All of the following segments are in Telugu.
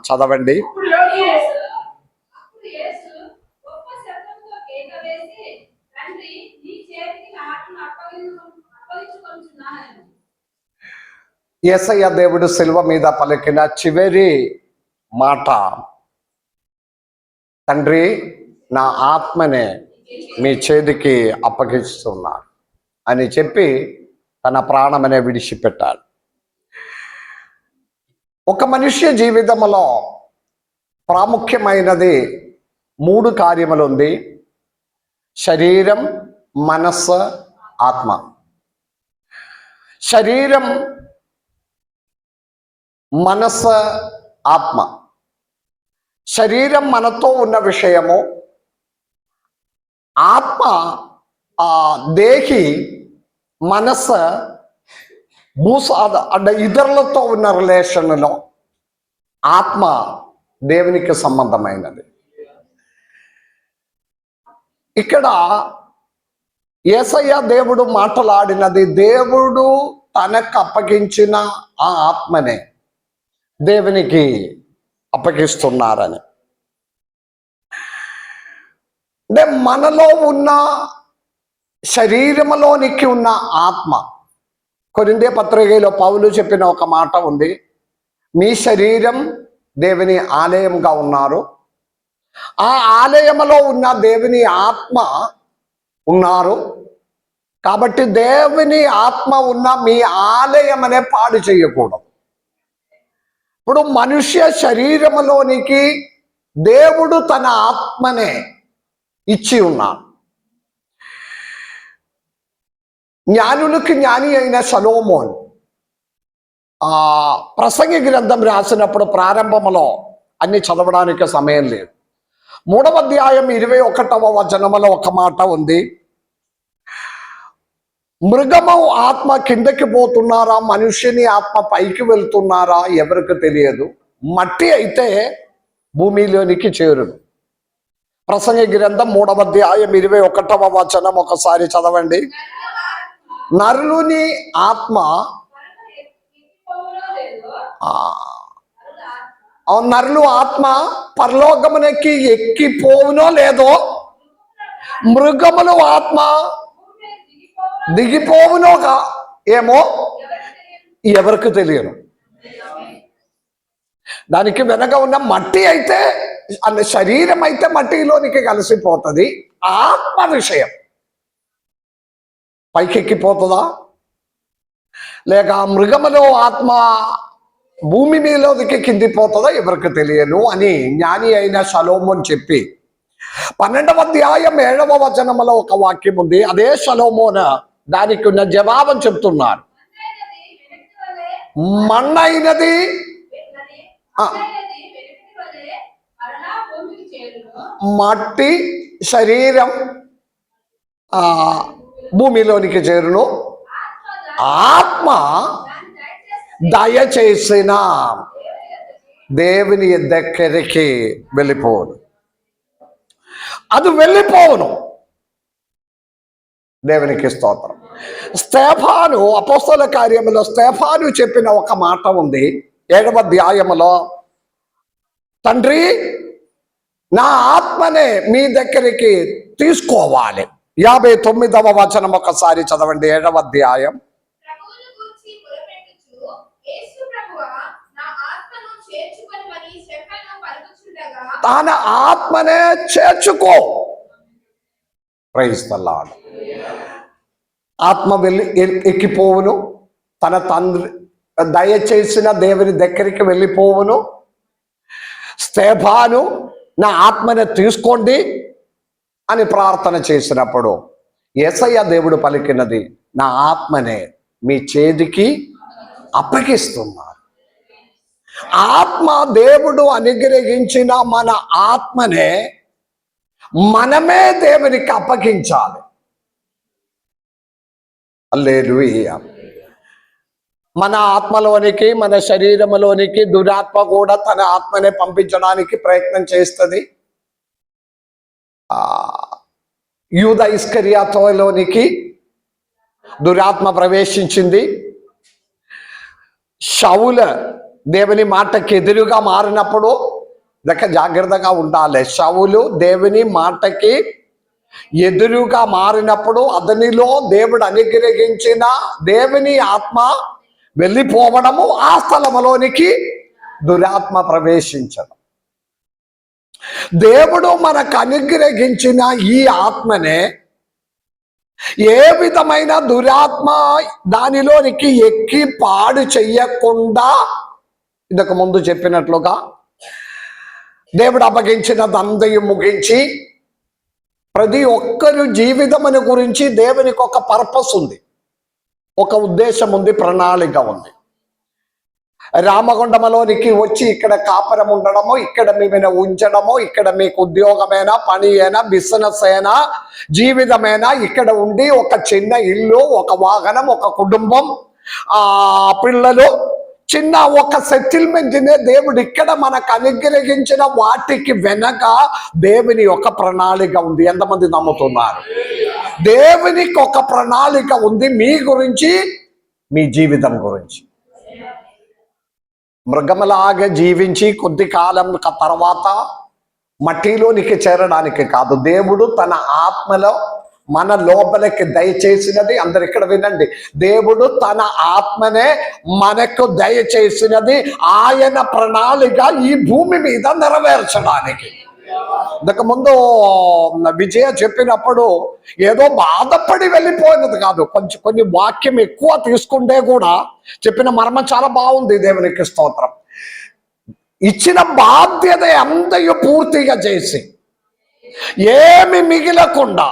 చదవండి. యేసయ్య దేవుడు శిలువ మీద పలికిన చివరి మాట, తండ్రి నా ఆత్మనే మీ చేతికి అప్పగిస్తున్నాను అని చెప్పి తన ప్రాణమనే విడిచిపెట్టాడు. ఒక మనుష్య జీవితంలో ప్రాముఖ్యమైనది 3 కార్యములు ఉంది: శరీరం, మనస్సు, ఆత్మ. శరీరం, మనస్సు, ఆత్మ. శరీరం మనతో ఉన్న విషయము, ఆత్మ దేహి, మనస్సు ఇతరులతో ఉన్న రిలేషన్లో ఆత్మ దేవునికి సంబంధమైనది. ఇక్కడ యేసయ్య దేవుడు మాట్లాడినది, దేవుడు తనకు అప్పగించిన ఆ ఆత్మనే దేవునికి అప్పగిస్తున్నారని. అంటే మనలో ఉన్న శరీరంలోనికి ఉన్న ఆత్మ, కొరింథీ పత్రికలో పౌలు చెప్పిన ఒక మాట ఉంది, మీ శరీరం దేవుని ఆలయంగా ఉన్నారు, ఆ ఆలయంలో ఉన్న దేవుని ఆత్మ ఉన్నారు, కాబట్టి దేవుని ఆత్మ ఉన్న మీ ఆలయం అనే పాడు చేయకూడదు. ఇప్పుడు మనుష్య శరీరంలోనికి దేవుడు తన ఆత్మనే ఇచ్చి ఉన్నాడు. జ్ఞానులకు జ్ఞాని అయిన సొలొమోన్ ప్రసంగి గ్రంథం రాసినప్పుడు ప్రారంభంలో అన్ని చదవడానికి సమయం లేదు. 3వ అధ్యాయం 21వ వచనములో ఒక మాట ఉంది, మృగము ఆత్మ కిందకి పోతున్నారా, మనుష్యుని ఆత్మ పైకి వెళ్తున్నారా ఎవరికి తెలియదు, మట్టి అయితే భూమిలోనికి చేరును. ప్రసంగి గ్రంథం 3వ అధ్యాయం 21వ వచనం ఒకసారి చదవండి. నరుని ఆత్మ నరులు ఆత్మ పరలోకమునకి ఎక్కిపోవునో లేదో, మృగములు ఆత్మ దిగిపోవునో ఏమో ఎవరికి తెలియను. దానికి వెనక ఉన్న మట్టి అయితే, శరీరం అయితే మట్టిలోనికి కలిసిపోతుంది. ఆత్మ విషయం పైకెక్కిపోతుందా, లేక మృగములో ఆత్మ భూమి మీదకి కిందిపోతుందా ఎవరికి తెలియను అని జ్ఞాని అయిన సొలొమోన్ చెప్పి 12వ అధ్యాయం 7వ వచనములో ఒక వాక్యం ఉంది. అదే సొలొమోన్ దానికి ఉన్న జవాబు చెప్తున్నారు. మన్నైనది మట్టి శరీరం భూమిలోనికి చేరును, ఆత్మ దయచేసిన దేవుని దగ్గరికి వెళ్ళిపోవును. అది వెళ్ళిపోవును. దేవునికి స్తోత్రం. స్తేఫాను అపోస్తల కార్యములో స్తేఫాను చెప్పిన ఒక మాట ఉంది 7వ అధ్యాయములో, తండ్రి నా ఆత్మనే మీ దగ్గరికి తీసుకోవాలి. 59వ వచనం ఒకసారి చదవండి. 7వ అధ్యాయం. తన ఆత్మనే చేర్చుకో. Praise the lord. ఆత్మ వెళ్ళి ఎక్కిపోవును, తన తండ్రి దయచేసిన దేవుని దగ్గరికి వెళ్ళిపోవును. స్తేఫాను నా ఆత్మనే తీసుకోండి అని ప్రార్థన చేసినప్పుడు యేసయ్య దేవుడు పలికినది, నా ఆత్మనే మీ చేతికి అప్పగిస్తున్నారు. ఆత్మ దేవుడు అనుగ్రహించిన మన ఆత్మనే మనమే దేవునికి అప్పగించాలి. హల్లెలూయా. మన ఆత్మలోనికి, మన శరీరంలోనికి దురాత్మ కూడా తన ఆత్మనే పంపించడానికి ప్రయత్నం చేస్తుంది. యూదా ఇస్కరియోతులోనికి దురాత్మ ప్రవేశించింది. షౌలు దేవుని మాటకి ఎదురుగా మారినప్పుడు దగ్గర జాగ్రత్తగా ఉండాలి. సౌలు దేవుని మాటకి ఎదురుగా మారినప్పుడు అతనిలో దేవుడు అనుగ్రహించిన దేవుని ఆత్మ వెళ్ళిపోవడము, ఆ స్థలములోనికి దురాత్మ ప్రవేశించడం. దేవుడు మనకు అనుగ్రహించిన ఈ ఆత్మనే ఏ విధమైన దురాత్మ దానిలోనికి ఎక్కి పాడు చెయ్యకుండా, ఇంతకు ముందు చెప్పినట్లుగా దేవుడు అప్పగించినదంతయు ముగించి, ప్రతి ఒక్కరు జీవితమును గురించి దేవునికి ఒక పర్పస్ ఉంది, ఒక ఉద్దేశం ఉంది, ప్రణాళిక ఉంది. రామగుండములోనికి వచ్చి ఇక్కడ కాపురం ఉండడము, ఇక్కడ మిమ్మల్ని ఉంచడము, ఇక్కడ మీకు ఉద్యోగమైనా, పని అయినా, బిజినెస్ అయినా, జీవితమైనా, ఇక్కడ ఉండి ఒక చిన్న ఇల్లు, ఒక వాహనం, ఒక కుటుంబం, పిల్లలు, చిన్న ఒక సెటిల్మెంట్నే దేవుడు ఇక్కడ మనకు అనుగ్రహించిన వాటికి వెనక దేవుని ఒక ప్రణాళిక ఉంది. ఎంతమంది నమ్ముతున్నారు? దేవునికి ఒక ప్రణాళిక ఉంది మీ గురించి, మీ జీవితం గురించి. మృగములాగా జీవించి కొద్ది కాలం తర్వాత మట్టిలోనికి చేరడానికి కాదు, దేవుడు తన ఆత్మలో మన లోపలికి దయచేసినది. అందరు ఇక్కడ వినండి, దేవుడు తన ఆత్మనే మనకు దయచేసినది ఆయన ప్రణాళిక ఈ భూమి మీద నెరవేర్చడానికి. ఇంతకు ముందు విజయ చెప్పినప్పుడు ఏదో బాధపడి వెళ్ళిపోయినది కాదు, కొన్ని వాక్యం ఎక్కువ తీసుకుంటే కూడా చెప్పిన మర్మం చాలా బాగుంది. దేవునికి స్తోత్రం. ఇచ్చిన బాధ్యత అంతయు పూర్తిగా చేసి ఏమి మిగిలకుండా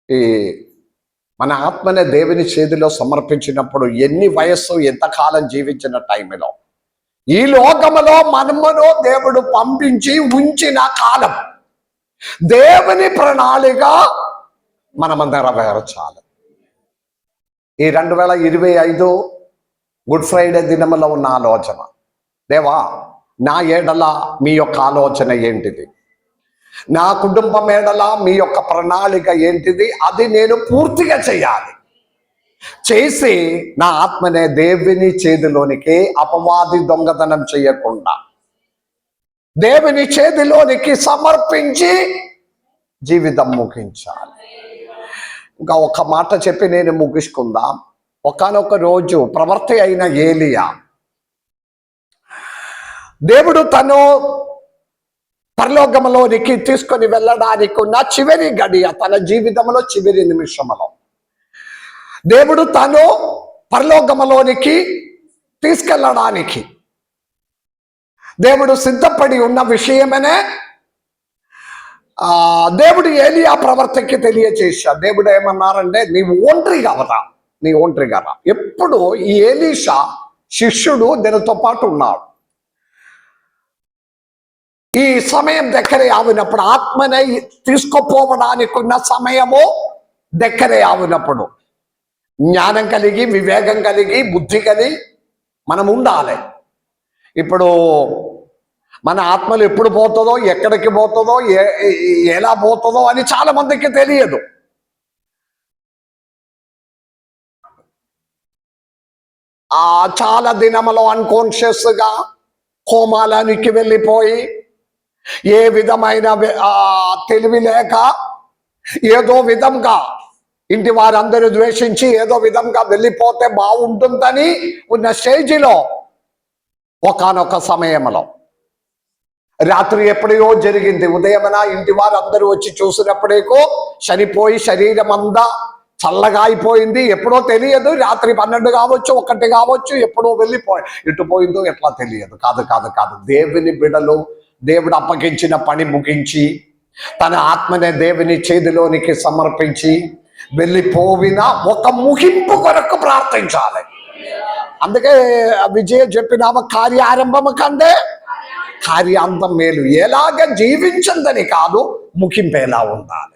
ఈ మన ఆత్మనే దేవుని చేతిలో సమర్పించినప్పుడు, ఎన్ని వయస్సు ఎంతకాలం జీవించిన టైంలో ఈ లోకములో మనమును దేవుడు పంపించి ఉంచిన కాలం దేవుని ప్రణాళిక మనము నెరవేర్చాలి. ఈ 2025 గుడ్ ఫ్రైడే దినములో ఉన్న ఆలోచన, దేవా నా ఏడల మీ యొక్క ఆలోచన ఏంటిది, నా కుటుంబం ఏడల మీ యొక్క ప్రణాళిక ఏంటిది, అది నేను పూర్తిగా చేయాలి. చేసి నా ఆత్మనే దేవుని చేతిలోనికి, అపవాది దొంగతనం చేయకుండా దేవుని చేతిలోనికి సమర్పించి జీవితం ముగించాలి. ఇంకా ఒక మాట చెప్పి నేను ముగించుకుందాం. ఒకానొక రోజు ప్రవర్తి అయిన ఏలియా, దేవుడు తను పరలోకములోనికి తీసుకొని వెళ్ళడానికి ఉన్న చివరి గడియ, తన జీవితంలో చివరి నిమిషంలో దేవుడు తను పరలోకములోనికి తీసుకెళ్ళడానికి దేవుడు సిద్ధపడి ఉన్న విషయమనే దేవుడు ఏలియా ప్రవర్తకి తెలియచేశాడు. దేవుడు ఏమన్నారంటే, నీవు ఒంటరిగా అవరా, నీ ఒంటరిగా రా. ఎప్పుడు ఈ ఎలీషా శిష్యుడు దీనితో పాటు ఉన్నాడు. ఈ సమయం దగ్గరే ఆవినప్పుడు, ఆత్మనే తీసుకుపోవడానికి ఉన్న సమయము దగ్గరే ఆవినప్పుడు, జ్ఞానం కలిగి, వివేకం కలిగి, బుద్ధి కలిగి మనం ఉండాలి. ఇప్పుడు మన ఆత్మలు ఎప్పుడు పోతుందో, ఎక్కడికి పోతుందో, ఎలా పోతుందో అని చాలా మందికి తెలియదు. చాలా దినములో అన్కాన్షియస్గా కోమాలానికి వెళ్ళిపోయి, ఏ విధమైన తెలివి లేక ఏదో విధంగా ఇంటి వారందరూ ద్వేషించి ఏదో విధంగా వెళ్ళిపోతే బాగుంటుందని ఉన్న స్టేజిలో ఒకానొక సమయంలో రాత్రి ఎప్పుడో జరిగింది. ఉదయమన ఇంటి వారందరూ వచ్చి చూసినప్పుడేకో చనిపోయి శరీరం అంతా చల్లగా అయిపోయింది. ఎప్పుడో తెలియదు, రాత్రి 12 కావచ్చు, 1 కావచ్చు, ఎప్పుడో వెళ్ళిపోయి ఎటు పోయిందో ఎట్లా తెలియదు. కాదు కాదు కాదు దేవుని బిడ్డలు దేవుడు అప్పగించిన పని ముగించి తన ఆత్మనే దేవుని చేతిలోనికి సమర్పించి వెళ్ళిపోయిన ఒక ముగింపు కొరకు ప్రార్థించాలి. అందుకే విజయ చెప్పినామ కార్యారంభము కంటే కార్యాంతం మేలు. ఎలాగ జీవించిందని కాదు, ముగింపు ఎలా ఉండాలి.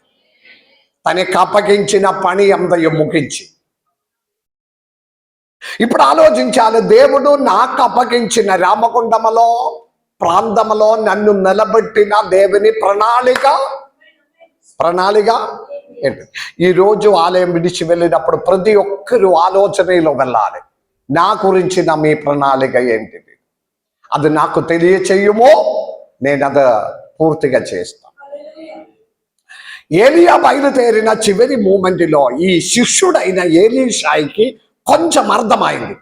తనకి అప్పగించిన పని అంతయు ముగించి, ఇప్పుడు ఆలోచించాలి, దేవుడు నాకు అప్పగించిన రామగుండములో ప్రాంతములో నన్ను నిలబెట్టిన దేవుని ప్రణాళిక ఏంటి? ఈరోజు ఆలయం విడిచి వెళ్ళినప్పుడు ప్రతి ఒక్కరు ఆలోచనలో వెళ్ళాలి. నా గురించిన మీ ప్రణాళిక ఏంటిది? అది నాకు తెలియచేయుమో, నేను అది పూర్తిగా చేస్తాను. ఏలియా బయలుదేరిన చివరి మూమెంట్లో ఈ శిష్యుడైన ఏలీషాయికి కొంచెం అర్థమైంది.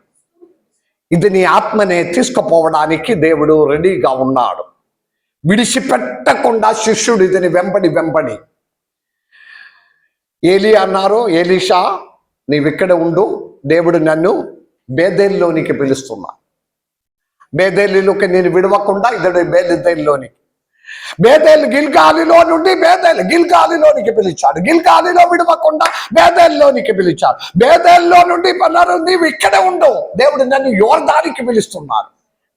ఇది నీ ఆత్మనే తీసుకుపోవడానికి దేవుడు రెడీగా ఉన్నాడు. విడిచిపెట్టకుండా శిష్యుడు ఇతని వెంబడి ఏలియా అన్నారు, ఏలీషా నీవిక్కడ ఉండు, దేవుడు నన్ను బేతేలులోనికి పిలుస్తున్నా. బేతేలులోకి నేను విడవకుండా ఇతడు బేతేలులోనికి, బేతేలు గిల్గాలిలో నుండి గిల్గాలిలోనికి పిలిచాడు. గిల్గాలిలో విడవకుండా బేతేలులోనికి పిలిచాడు. బేతేలులో నుండి అన్నారు నీవు ఇక్కడే ఉండు, దేవుడు నన్ను యోర్దానికి పిలుస్తున్నారు,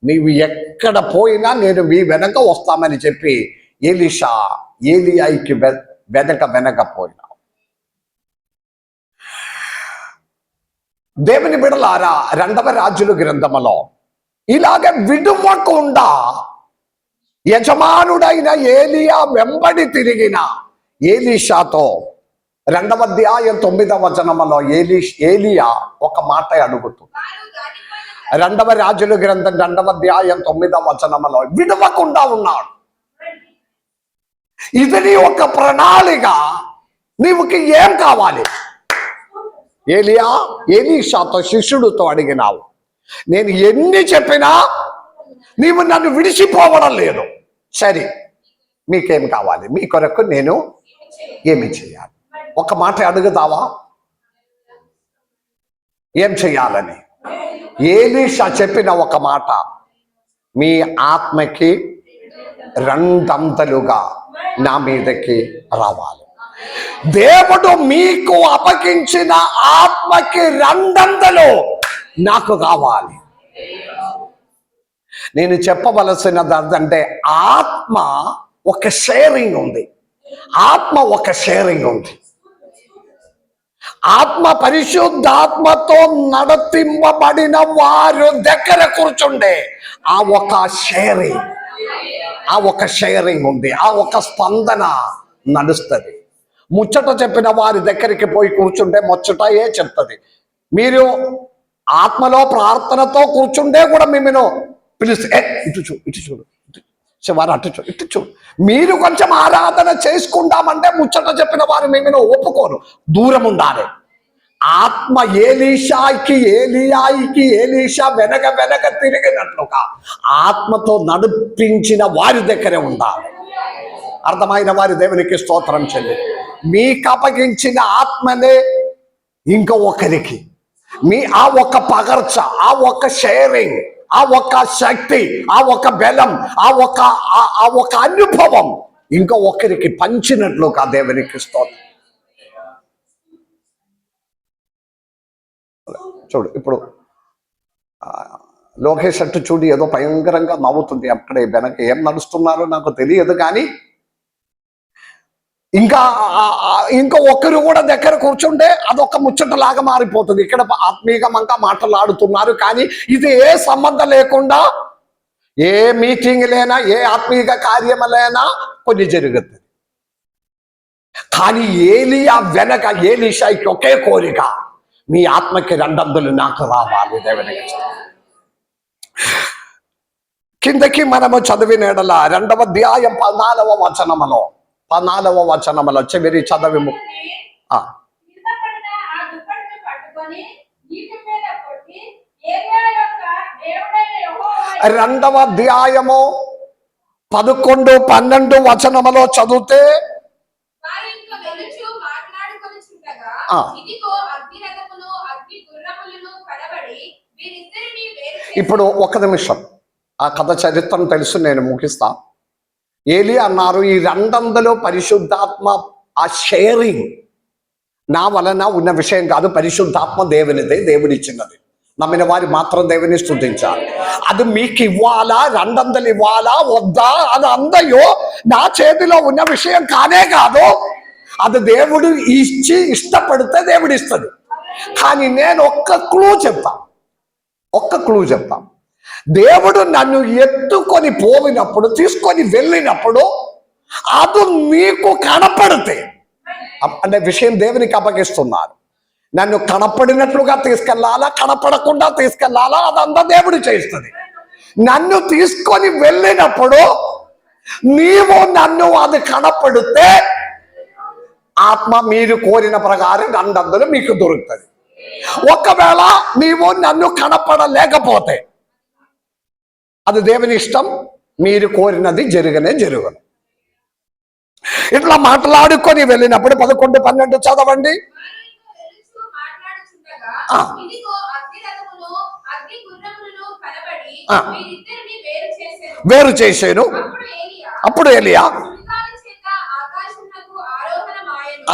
నీవు ఎక్కడ పోయినా నేను మీ వెనక వస్తామని చెప్పి ఏలీషా ఏలియాయికి వెనక పోయినా. దేవుని బిడలారా, 2వ రాజుల గ్రంథములో ఇలాగ విడువకుండా యజమానుడైన ఏలియా వెంబడి తిరిగిన ఏలీషాతో 2వ అధ్యాయం 9వ వచనములో ఏలియా ఒక మాట అడుగుతుంది. 2వ రాజుల గ్రంథం 2వ అధ్యాయం 9వ వచనములో విడవకుండా ఉన్నాడు. ఇది నీ ఒక ప్రణాళిక, నీవుకి ఏం కావాలి? ఏలియా ఏలీషాతో శిష్యుడితో అడిగినావు, నేను ఎన్ని చెప్పినా నీవు నన్ను విడిచిపోవడం లేదు. సరే, మీకేం కావాలి? మీ కొరకు నేను ఏమి చేయాలి? ఒక మాట అడుగుతావా? ఏం చేయాలని? ఏలీషా చెప్పిన ఒక మాట, మీ ఆత్మకి 2 నా మీదకి రావాలి. దేవుడు మీకు అప్పగించిన ఆత్మకి 2 నాకు కావాలి. నేను చెప్పవలసినది అంటే ఆత్మ ఒక షేరింగ్ ఉంది. ఆత్మ పరిశుద్ధాత్మతో నడిపింపబడిన వారు దగ్గర కూర్చుండే ఆ ఒక షేరింగ్ ఉంది. ఆ ఒక స్పందన నడుస్తుంది. ముచ్చట చెప్పిన వారి దగ్గరికి పోయి కూర్చుంటే ముచ్చటయే చెప్తుంది. మీరు ఆత్మలో ప్రార్థనతో కూర్చుంటే కూడా మిమ్మల్ని పిలిస్తే ఇటు చూడు వారు అటు చూడు. మీరు కొంచెం ఆరాధన చేసుకుంటామంటే ముచ్చట చెప్పిన వారు మిమ్మల్ని ఒప్పుకోరు, దూరం ఉండాలి. ఆత్మ ఏలీషా వెనక తిరిగినట్లుగా ఆత్మతో నడిపించిన వారి దగ్గరే ఉండాలి. అర్థమైన వారి దేవునికి స్తోత్రం చెల్లి. మీకు అప్పగించిన ఆత్మనే ఇంకో ఒకరికి, మీ ఆ ఒక పగర్చ, ఆ ఒక షేరింగ్, ఆ ఒక శక్తి, ఆ ఒక బలం, ఆ ఒక అనుభవం ఇంకో ఒకరికి పంచినట్లుగా దేవునికి స్తోత్రం. చూడు, ఇప్పుడు లోకేష్ అట్టు చూడు, ఏదో భయంకరంగా నవ్వుతుంది. అక్కడే వెనక ఏం నడుస్తున్నారో నాకు తెలియదు, కానీ ఇంకా ఒక్కరు కూడా దగ్గర కూర్చుంటే అదొక ముచ్చటలాగా మారిపోతుంది. ఇక్కడ ఆత్మీయంగా మాట్లాడుతున్నారు, కానీ ఇది ఏ సంబంధం లేకుండా, ఏ మీటింగ్ లేనా, ఏ ఆత్మీయ కార్యములైనా కొన్ని జరుగుతుంది. కానీ ఏలియా వెనక ఏలీషాకి ఒకే కోరిక, మీ ఆత్మకి 2 నాకు రావాలి. దేవునికి కిందకి మనము చదివిన ఎడల 2వ అధ్యాయం 14వ వచనములో చివరి చదివిము. 2వ అధ్యాయము 11, 12 వచనములో చదివితే ఇప్పుడు 1 నిమిషం ఆ కథ చరిత్రను తెలుసు, నేను ముగిస్తా. ఏలియా అన్నారు, ఈ 200 పరిశుద్ధాత్మ ఆ షేరింగ్ నా వలన ఉన్న విషయం కాదు, పరిశుద్ధాత్మ దేవునిదే, దేవుడిచ్చినది. నమ్మిన వారి మాత్రం దేవుని స్తుతించాలి. అది మీకు ఇవ్వాలా, 200 ఇవ్వాలా వద్దా, అది అందయో నా చేతిలో ఉన్న విషయం కానే కాదు. అది దేవుడు ఇష్టపడితే దేవుడు ఇస్తుంది. కానీ నేను ఒక్క క్లూ చెప్తా. దేవుడు నన్ను ఎత్తుకొని పోయినప్పుడు, తీసుకొని వెళ్ళినప్పుడు అది మీకు కనపడితే, అంటే విషయం దేవునికి అప్పగిస్తున్నారు, నన్ను కనపడినట్లుగా తీసుకెళ్లాలా, కనపడకుండా తీసుకెళ్లాలా, అదంతా దేవుడు చేస్తుంది. నన్ను తీసుకొని వెళ్ళినప్పుడు నీవు నన్ను అది కనపడితే ఆత్మ మీరు కోరిన ప్రకారం 200 మీకు దొరుకుతుంది. ఒకవేళ నీవు నన్ను కనపడలేకపోతే అది దేవుని ఇష్టం, మీరు కోరినది జరగను. ఇట్లా మాట్లాడుకొని వెళ్ళినప్పుడు 11, 12 చదవండి. వేరు చేశాను. అప్పుడు ఏలియా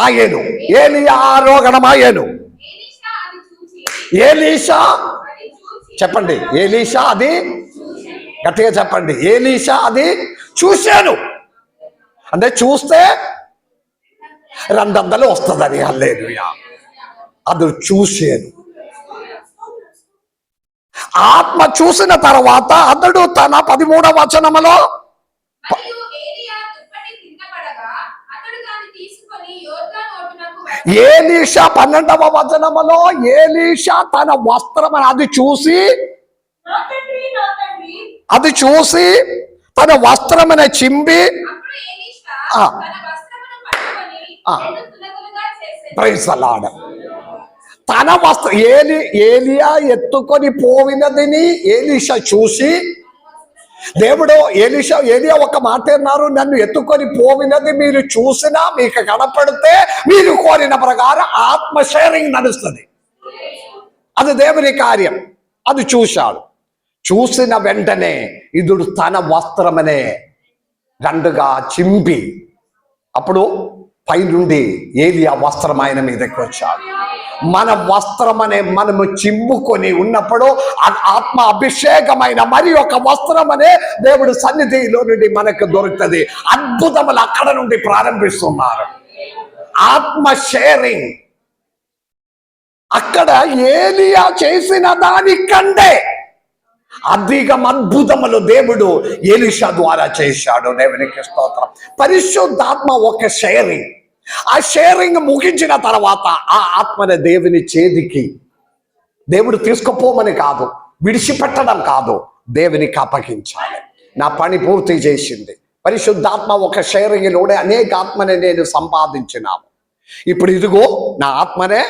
ఆయను, ఏలియా ఆరోహణమాయను. ఏలీషా చెప్పండి, ఏలీషా అది గట్టిగా చెప్పండి, ఏలీషా అది చూశాను. అంటే చూస్తే 200 వస్తుందని. హల్లెలూయా. అది చూశాను. ఆత్మ చూసిన తర్వాత అతడు తన 13వ వచనములో ఏలీషా 12వ వచనములో ఏలీషా తన వస్త్రం అది చూసి తన వస్త్రమును చింపి తన వస్త్రం ఏలియా ఎత్తుకొని పోయినదిని ఏలీషా చూసి, దేవుడు ఏలియా ఒక మాట అన్నారు, నన్ను ఎత్తుకొని పోవినది మీరు చూసినా మీకు కనపడితే మీరు కోరిన ప్రకారం ఆత్మ షేరింగ్ నడుస్తుంది. అది దేవుని కార్యం. అది చూశాడు. చూసిన వెంటనే ఇదుడు తన వస్త్రమనే 2గా చింపి, అప్పుడు పైనుండి ఏలియా వస్త్రం ఆయన మీదకి వచ్చాడు. మన వస్త్రం అనే మనము చింపుకొని ఉన్నప్పుడు ఆత్మ అభిషేకమైన మరి ఒక వస్త్రం అనే దేవుడు సన్నిధిలో నుండి మనకు దొరుకుతుంది. అద్భుతములు అక్కడ నుండి ప్రారంభిస్తున్నారు. ఆత్మ షేరింగ్ అక్కడ ఏలియా చేసిన దానికంటే అధికం అద్భుతములు దేవుడు ఎలీషా ద్వారా చేశాడు. దేవునికి స్తోత్రం. పరిశుద్ధాత్మ ఒక షేరింగ్. ఆ షేరింగ్ ముగించిన తర్వాత ఆ ఆత్మని దేవుని చేతికి దేవుడు తీసుకుపోమని కాదు, విడిచిపెట్టడం కాదు, దేవునికి అప్పగించాలి. నా పని పూర్తి చేసింది. పరిశుద్ధాత్మ ఒక షేరింగ్లోనే అనేక ఆత్మని నేను సంపాదించినాను. ఇప్పుడు ఇదిగో నా ఆత్మనే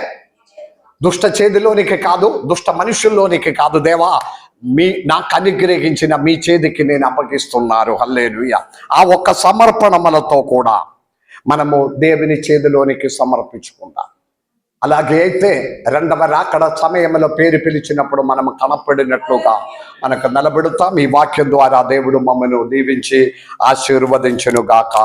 దుష్ట చేతిలోనికి కాదు, దుష్ట మనుషుల్లోనికి కాదు, దేవా నాకు అనుగ్రహించిన మీ చేతికి నేను అప్పగిస్తున్నారు. హల్లెలూయా. ఆ ఒక్క సమర్పణములతో కూడా మనము దేవుని చేతిలోనికి సమర్పించుకుంటాం. అలాగే అయితే 2వ రాకడ సమయంలో పేరు పిలిచినప్పుడు మనము కనపడినట్లుగా మనకు నిలబెడతాం. ఈ వాక్యం ద్వారా దేవుడు మమ్మల్ని దీవించి ఆశీర్వదించును గాక.